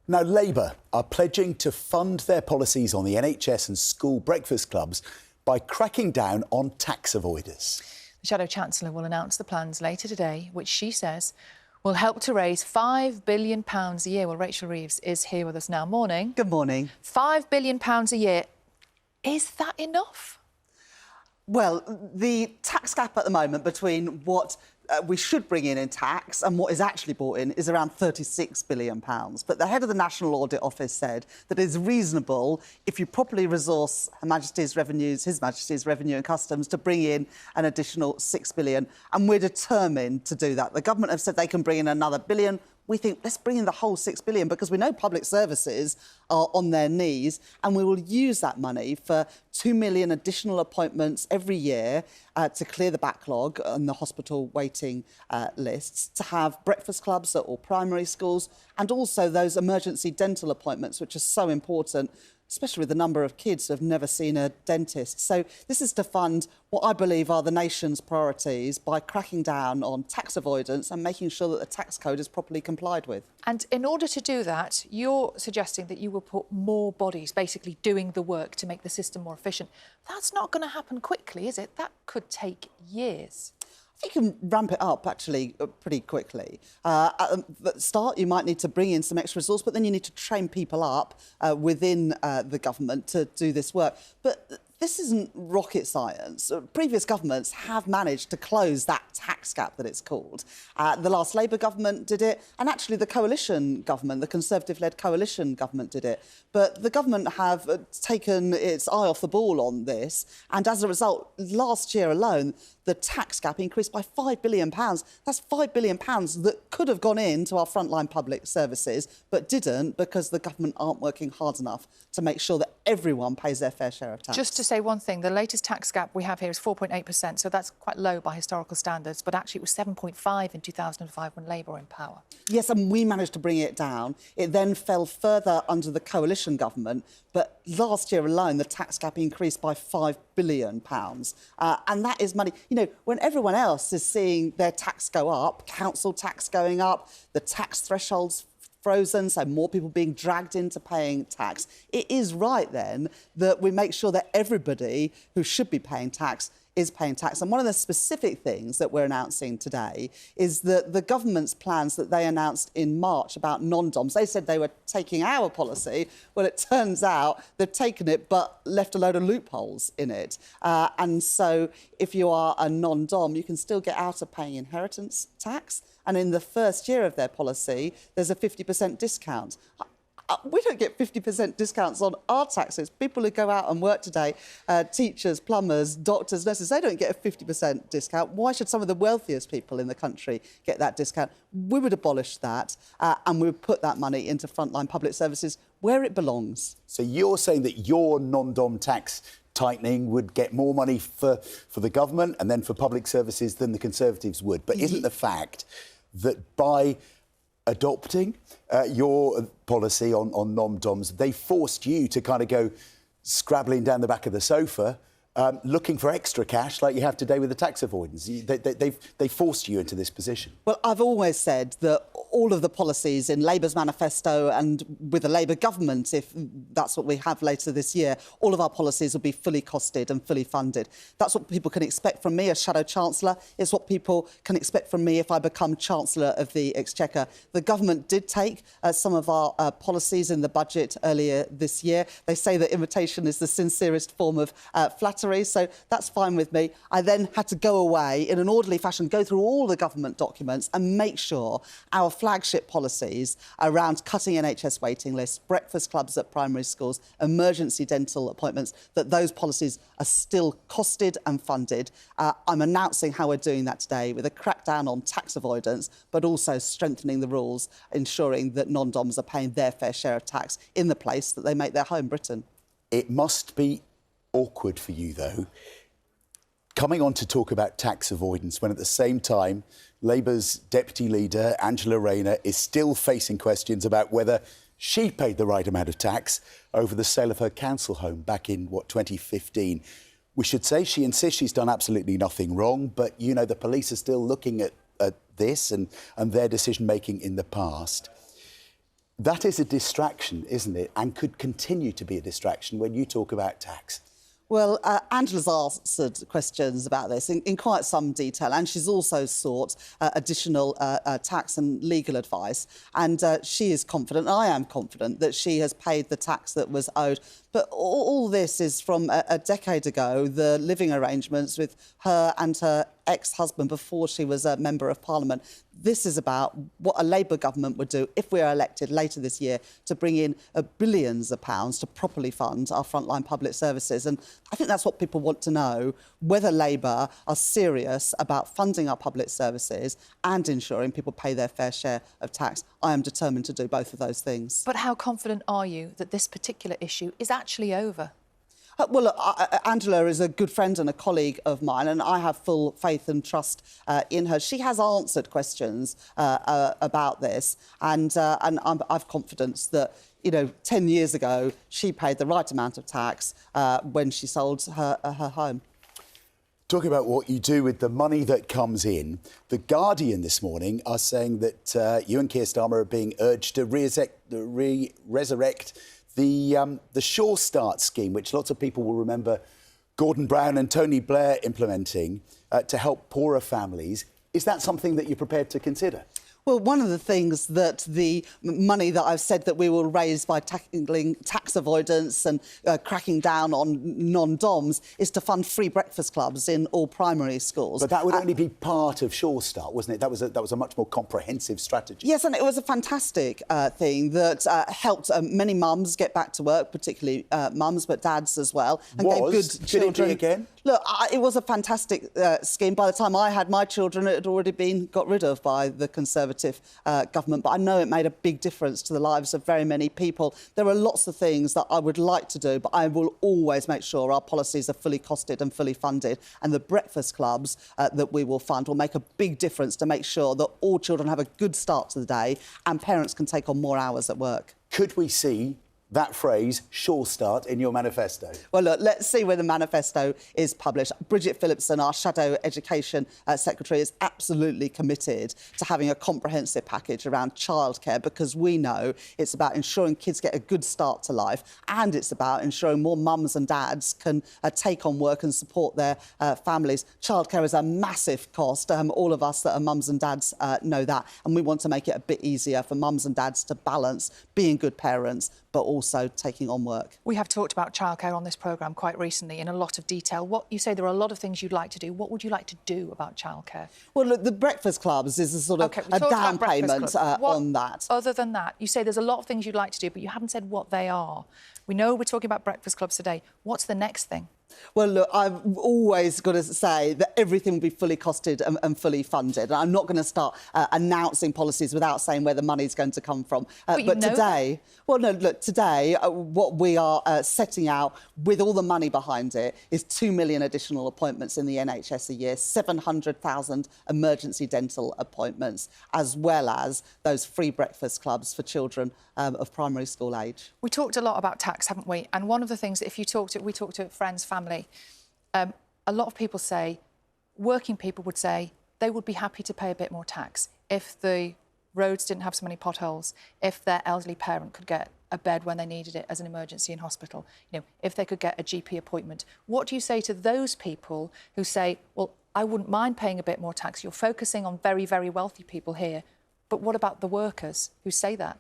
Now, Labour are pledging to fund their policies on the NHS and school breakfast clubs by cracking down on tax avoiders. The Shadow Chancellor will announce the plans later today, which she says will help to raise £5 billion a year. Well, Rachel Reeves is here with us now. Morning. Good morning. £5 billion a year. Is that enough? Well, the tax gap at the moment between what we should bring in tax and what is actually brought in is around £36 billion. But the head of the National Audit Office said that it is reasonable, if you properly resource His Majesty's Revenue and Customs, to bring in an additional £6 billion. And we're determined to do that. The government have said they can bring in another billion. We think, let's bring in the whole £6 billion, because we know public services are on their knees, and we will use that money for 2 million additional appointments every year to clear the backlog on the hospital waiting lists, to have breakfast clubs at all primary schools, and also those emergency dental appointments, which are so important, especially with the number of kids who have never seen a dentist. So this is to fund what I believe are the nation's priorities by cracking down on tax avoidance and making sure that the tax code is properly complied with. And in order to do that, you're suggesting that you will put more bodies basically doing the work to make the system more efficient. That's not going to happen quickly, is it? That could take years. You can ramp it up, actually, pretty quickly. At the start, you might need to bring in some extra resource, but then you need to train people up within the government to do this work. But this isn't rocket science. Previous governments have managed to close that tax gap, that it's called. The last Labour government did it, and actually the coalition government, the Conservative-led coalition government, did it. But the government have taken its eye off the ball on this, and as a result, last year alone, the tax gap increased by £5 billion. That's £5 billion that could have gone into our frontline public services, but didn't, because the government aren't working hard enough to make sure that everyone pays their fair share of tax. Just to say one thing, the latest tax gap we have here is 4.8%, so that's quite low by historical standards, but actually it was 7.5 in 2005 when Labour were in power. Yes, and we managed to bring it down. It then fell further under the coalition government, but last year alone, the tax gap increased by £5 billion. And that is money. You know, when everyone else is seeing their tax go up, council tax going up, the tax thresholds frozen, so more people being dragged into paying tax, it is right then that we make sure that everybody who should be paying tax is paying tax. And one of the specific things that we're announcing today is that the government's plans that they announced in March about non-DOMs, they said they were taking our policy. Well, it turns out they've taken it but left a load of loopholes in it. And so if you are a non-DOM, you can still get out of paying inheritance tax. And in the first year of their policy, there's a 50% discount. We don't get 50% discounts on our taxes. People who go out and work today, teachers, plumbers, doctors, nurses, they don't get a 50% discount. Why should some of the wealthiest people in the country get that discount? We would abolish that and we would put that money into frontline public services where it belongs. So you're saying that your non-dom tax tightening would get more money for the government and then for public services than the Conservatives would. But isn't the fact that by adopting your policy on non-DOMs, they forced you to kind of go scrabbling down the back of the sofa, looking for extra cash like you have today with the tax avoidance? They forced you into this position. Well, I've always said that all of the policies in Labour's manifesto and with the Labour government, if that's what we have later this year, all of our policies will be fully costed and fully funded. That's what people can expect from me as Shadow Chancellor. It's what people can expect from me if I become Chancellor of the Exchequer. The government did take some of our policies in the budget earlier this year. They say that invitation is the sincerest form of flattery, so that's fine with me. I then had to go away in an orderly fashion, go through all the government documents and make sure our flagship policies around cutting NHS waiting lists, breakfast clubs at primary schools, emergency dental appointments, that those policies are still costed and funded. I'm announcing how we're doing that today with a crackdown on tax avoidance, but also strengthening the rules, ensuring that non-DOMs are paying their fair share of tax in the place that they make their home, Britain. It must be awkward for you, though, coming on to talk about tax avoidance when at the same time Labour's deputy leader, Angela Rayner, is still facing questions about whether she paid the right amount of tax over the sale of her council home back in, 2015. We should say she insists she's done absolutely nothing wrong, but, you know, the police are still looking at this and their decision-making in the past. That is a distraction, isn't it? And could continue to be a distraction when you talk about tax. Well, Angela's answered questions about this in quite some detail, and she's also sought additional tax and legal advice. And she is confident, I am confident, that she has paid the tax that was owed. But all this is from a decade ago, the living arrangements with her and her ex-husband before she was a Member of Parliament. This is about what a Labour government would do if we are elected later this year to bring in billions of pounds to properly fund our frontline public services. And I think that's what people want to know, whether Labour are serious about funding our public services and ensuring people pay their fair share of tax. I am determined to do both of those things. But how confident are you that this particular issue is actually over? Well, look, Angela is a good friend and a colleague of mine, and I have full faith and trust in her. She has answered questions about this, and I've confidence that, 10 years ago, she paid the right amount of tax when she sold her home. Talking about what you do with the money that comes in, The Guardian this morning are saying that you and Keir Starmer are being urged to resurrect the Sure Start scheme, which lots of people will remember Gordon Brown and Tony Blair implementing to help poorer families. Is that something that you're prepared to consider? Well, one of the things that the money that I've said that we will raise by tackling tax avoidance and cracking down on non-DOMs is to fund free breakfast clubs in all primary schools. But that would only be part of Sure Start, wasn't it? That was a much more comprehensive strategy. Yes, and it was a fantastic thing that helped many mums get back to work, particularly mums, but dads as well. And gave good children. Could it be again? Look, it was a fantastic scheme. By the time I had my children, it had already been got rid of by the Conservative government. But I know it made a big difference to the lives of very many people. There are lots of things that I would like to do, but I will always make sure our policies are fully costed and fully funded. And the breakfast clubs that we will fund will make a big difference to make sure that all children have a good start to the day and parents can take on more hours at work. Could we see that phrase, Sure Start, in your manifesto? Well, look, let's see when the manifesto is published. Bridget Phillipson, our Shadow Education Secretary, is absolutely committed to having a comprehensive package around childcare, because we know it's about ensuring kids get a good start to life, and it's about ensuring more mums and dads can take on work and support their families. Childcare is a massive cost. All of us that are mums and dads know that, and we want to make it a bit easier for mums and dads to balance being good parents but also taking on work. We have talked about childcare on this programme quite recently in a lot of detail. What you say there are a lot of things you'd like to do. What would you like to do about childcare? Well, look, the breakfast clubs is a sort of a down payment on that. Other than that, you say there's a lot of things you'd like to do, but you haven't said what they are. We know we're talking about breakfast clubs today. What's the next thing? Well, look, I've always got to say that everything will be fully costed and fully funded. And I'm not going to start announcing policies without saying where the money's going to come from. But today, well, no, look, today, what we are setting out with all the money behind it is 2 million additional appointments in the NHS a year, 700,000 emergency dental appointments, as well as those free breakfast clubs for children of primary school age. We talked a lot about tax, haven't we? And one of the things, if you talk to, we talk to friends, family, a lot of people say, working people would say they would be happy to pay a bit more tax if the roads didn't have so many potholes, if their elderly parent could get a bed when they needed it as an emergency in hospital, if they could get a GP appointment. What do you say to those people who say, well, I wouldn't mind paying a bit more tax? You're focusing on very, very wealthy people here, but what about the workers who say that?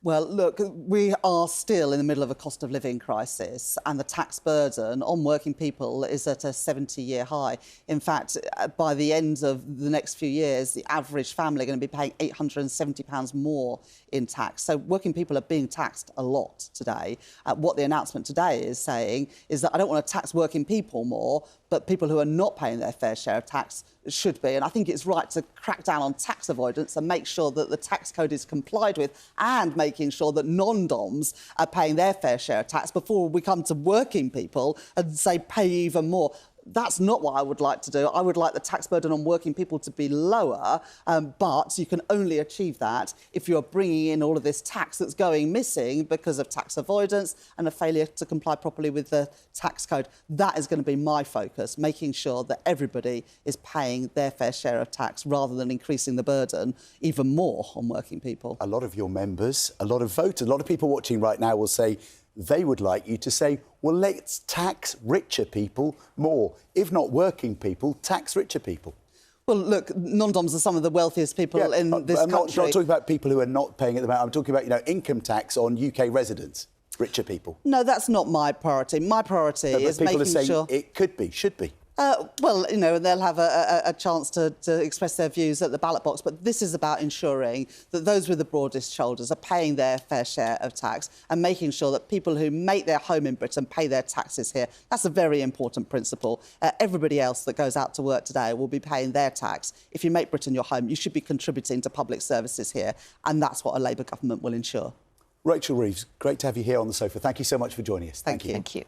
Well, look, we are still in the middle of a cost of living crisis, and the tax burden on working people is at a 70-year high. In fact, by the end of the next few years, the average family are going to be paying £870 more in tax. So working people are being taxed a lot today. What the announcement today is saying is that I don't want to tax working people more, but people who are not paying their fair share of tax should be. And I think it's right to crack down on tax avoidance and make sure that the tax code is complied with, and making sure that non-DOMs are paying their fair share of tax before we come to working people and say pay even more. That's not what I would like to do. I would like the tax burden on working people to be lower, but you can only achieve that if you're bringing in all of this tax that's going missing because of tax avoidance and a failure to comply properly with the tax code. That is going to be my focus, making sure that everybody is paying their fair share of tax rather than increasing the burden even more on working people. A lot of your members, a lot of voters, a lot of people watching right now will say they would like you to say, well, let's tax richer people more. If not working people, tax richer people. Well, look, non-doms are some of the wealthiest people in this I'm country. not talking about people who are not paying at the moment. I'm talking about, income tax on UK residents, richer people. No, that's not my priority. My priority is people making are saying sure... it could be, should be. Well, they'll have a chance to express their views at the ballot box, but this is about ensuring that those with the broadest shoulders are paying their fair share of tax and making sure that people who make their home in Britain pay their taxes here. That's a very important principle. Everybody else that goes out to work today will be paying their tax. If you make Britain your home, you should be contributing to public services here, and that's what a Labour government will ensure. Rachel Reeves, great to have you here on The Sofa. Thank you so much for joining us. Thank you. Thank you.